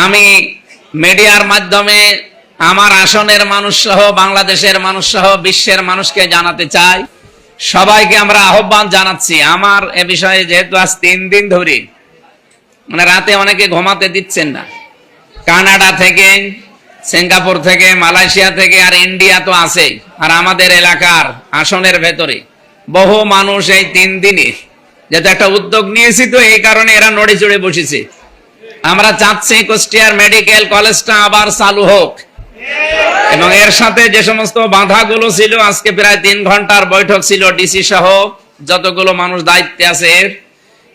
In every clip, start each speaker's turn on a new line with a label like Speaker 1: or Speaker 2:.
Speaker 1: আমি মিডিয়ার মাধ্যমে আমার আসনের মানুষ সহ, বাংলাদেশের মানুষ সহ, বিশ্বের মানুষকে জানাতে চাই, সবাইকে আমরা আহ্বান জানাচ্ছি। আমার এ বিষয়ে যেহেতু আজ 3 দিন ধরে মানে রাতে অনেকে ঘুমাতে দিচ্ছেন না, কানাডা থেকে, সিঙ্গাপুর থেকে, মালয়েশিয়া থেকে, আর ইন্ডিয়া তো আছেই, আর আমাদের এলাকার আসনের ভেতরে বহু মানুষ এই 3 দিনে যেটা একটা উদ্যোগ নিয়েছি, তো এই কারণে এরা নড়ে চড়ে বসেছে। আমরা চাচ্ছি কুষ্টিয়ার মেডিকেল কলেজটা আবার চালু হোক, এবং এর সাথে যে সমস্ত বাধাগুলো ছিল, আজকে প্রায় 3 ঘন্টার বৈঠক ছিল ডিসি সহ যতগুলো মানুষ দায়িত্বে আছে,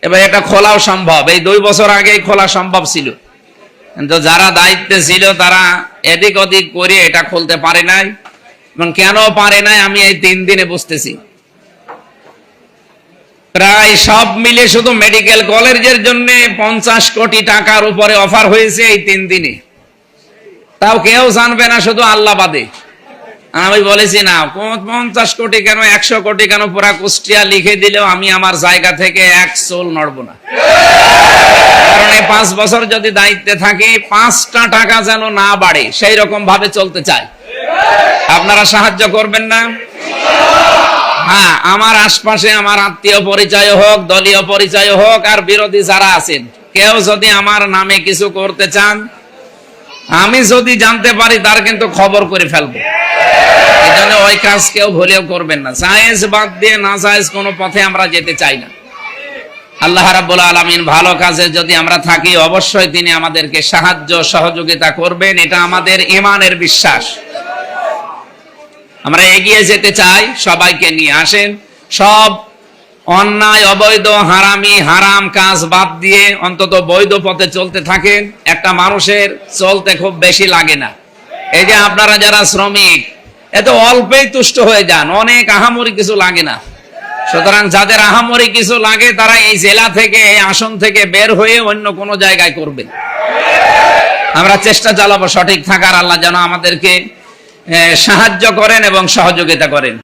Speaker 1: এবার এটা খোলাও সম্ভব। এই 2 বছর আগেই খোলা সম্ভব ছিল, কিন্তু যারা দায়িত্বে ছিল তারা এদিক ওদিক করে এটা খুলতে পারে নাই। এবং কেন পারে নাই আমি এই 3 দিনে বুঝতেছি। প্রায় সব মিলে শুধু মেডিকেল কলেজের জন্য 50 কোটি টাকার উপরে অফার হয়েছে এই 3 দিনে, তাও কেউ জানবে না, শুধু আল্লাহ বাদে। আমি বলেছি না 50 কোটি কেন, 100 কোটি কেন, পুরা কুষ্টিয়া লিখে দিলেও আমি আমার জায়গা থেকে এক চুল নড়বো না। কারণ এই 5 বছর যদি দায়িত্বে থাকি, 5টা টাকা যেন না বাড়ে সেই রকম ভাবে চলতে চাই। আপনারা সাহায্য করবেন না? হ্যাঁ, আমার আশপাশে আমার আত্মীয় পরিচয় হোক, দলীয় পরিচয় হোক, আর বিরোধী যারা আছেন, কেউ যদি আমার নামে কিছু করতে চান, আমি যদি জানতে পারি তার কিন্তু খবর করে ফেলবো। এজন্য ওই কাজ কেউ ভুলেও করবেন না। জায়েজ বাদ দিয়ে না জায়েজ কোনো পথে আমরা যেতে চাই না। আল্লাহ রাব্বুল আলামিন ভালো কাজে যদি আমরা থাকি, অবশ্যই তিনি আমাদেরকে সাহায্য সহযোগিতা করবেন, এটা আমাদের ঈমানের বিশ্বাস। আমরা এগিয়ে যেতে চাই, সবাইকে নিয়ে আসেন। সব অন্যায়, অবৈধ, হারামি, হারাম কাজ বাদ দিয়ে অন্তত বৈধ পথে চলতে থাকেন। একটা মানুষের চলতে খুব বেশি লাগে না। এই যে আপনারা যারা শ্রমিক, এত অল্পেই তুষ্ট হয়ে যান, অনেক আহামরি কিছু লাগে না। সুতরাং যাদের আহামরি কিছু লাগে তারা এই জেলা থেকে, এই আসন থেকে বের হয়ে অন্য কোনো জায়গায় করবেন। আমরা চেষ্টা চালাবো সঠিক থাকার। আল্লাহ যেন আমাদেরকে সাহায্য করেন এবং সহযোগিতা করেন।